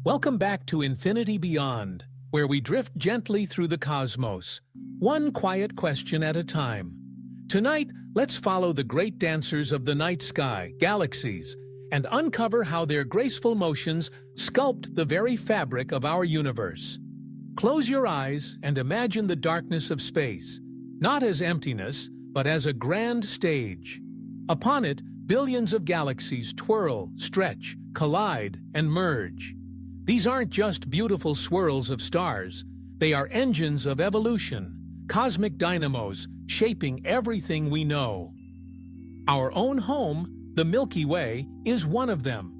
Welcome back to Infinity Beyond, where we drift gently through the cosmos, one quiet question at a time. Tonight, let's follow the great dancers of the night sky, galaxies, and uncover how their graceful motions sculpt the very fabric of our universe. Close your eyes and imagine the darkness of space, not as emptiness, but as a grand stage. Upon it, billions of galaxies twirl, stretch, collide, and merge. These aren't just beautiful swirls of stars, they are engines of evolution, cosmic dynamos shaping everything we know. Our own home, the Milky Way, is one of them.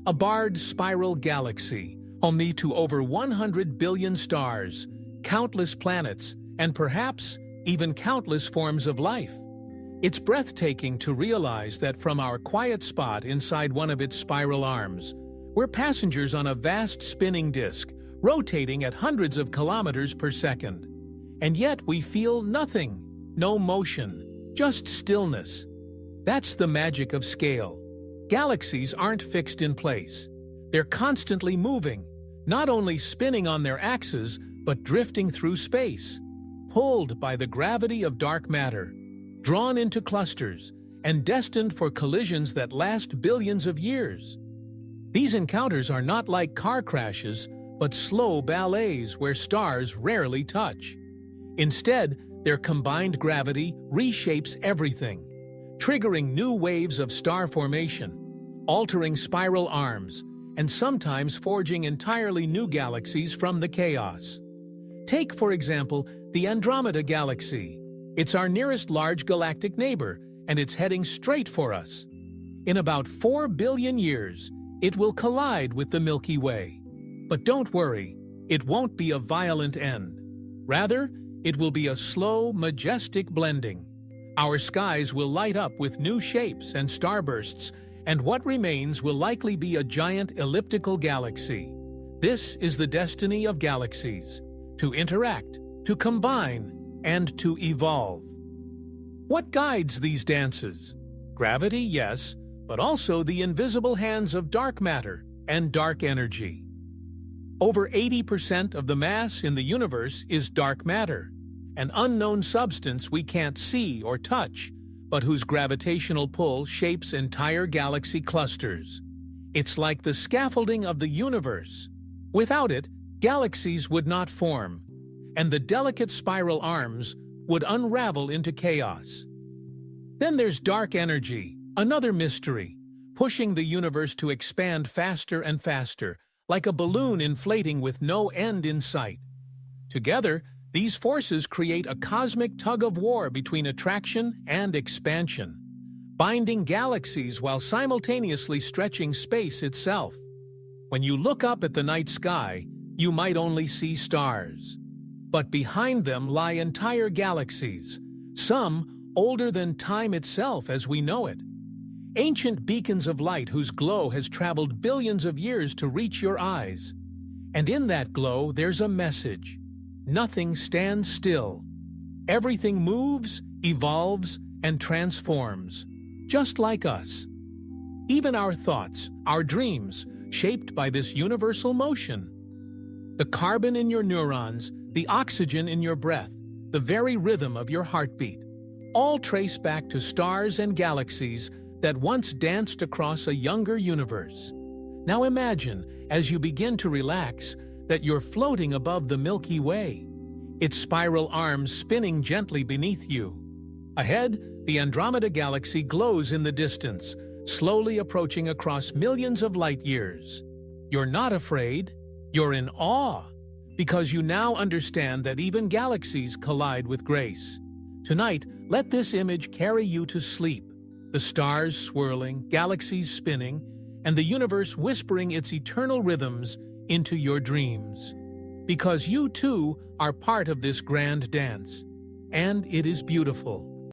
A barred spiral galaxy, home to over 100 billion stars, countless planets, and perhaps even countless forms of life. It's breathtaking to realize that from our quiet spot inside one of its spiral arms, we're passengers on a vast spinning disk, rotating at hundreds of kilometers per second. And yet we feel nothing, no motion, just stillness. That's the magic of scale. Galaxies aren't fixed in place. They're constantly moving, not only spinning on their axes, but drifting through space, pulled by the gravity of dark matter, drawn into clusters, and destined for collisions that last billions of years. These encounters are not like car crashes, but slow ballets where stars rarely touch. Instead, their combined gravity reshapes everything, triggering new waves of star formation, altering spiral arms, and sometimes forging entirely new galaxies from the chaos. Take, for example, the Andromeda Galaxy. It's our nearest large galactic neighbor, and it's heading straight for us. In about 4 billion years, it will collide with the Milky Way. But don't worry, it won't be a violent end. Rather, it will be a slow, majestic blending. Our skies will light up with new shapes and starbursts, and what remains will likely be a giant elliptical galaxy. This is the destiny of galaxies: to interact, to combine, and to evolve. What guides these dances? Gravity, yes, but also the invisible hands of dark matter and dark energy. Over 80% of the mass in the universe is dark matter, an unknown substance we can't see or touch, but whose gravitational pull shapes entire galaxy clusters. It's like the scaffolding of the universe. Without it, galaxies would not form, and the delicate spiral arms would unravel into chaos. Then there's dark energy, another mystery, pushing the universe to expand faster and faster, like a balloon inflating with no end in sight. Together, these forces create a cosmic tug-of-war between attraction and expansion, binding galaxies while simultaneously stretching space itself. When you look up at the night sky, you might only see stars. But behind them lie entire galaxies, some older than time itself as we know it. Ancient beacons of light whose glow has traveled billions of years to reach your eyes. And in that glow, there's a message. Nothing stands still. Everything moves, evolves, and transforms, just like us. Even our thoughts, our dreams, shaped by this universal motion. The carbon in your neurons, the oxygen in your breath, the very rhythm of your heartbeat, all trace back to stars and galaxies that once danced across a younger universe. Now imagine, as you begin to relax, that you're floating above the Milky Way, its spiral arms spinning gently beneath you. Ahead, the Andromeda Galaxy glows in the distance, slowly approaching across millions of light years. You're not afraid, you're in awe, because you now understand that even galaxies collide with grace. Tonight, let this image carry you to sleep. The stars swirling, galaxies spinning, and the universe whispering its eternal rhythms into your dreams. Because you, too, are part of this grand dance. And it is beautiful.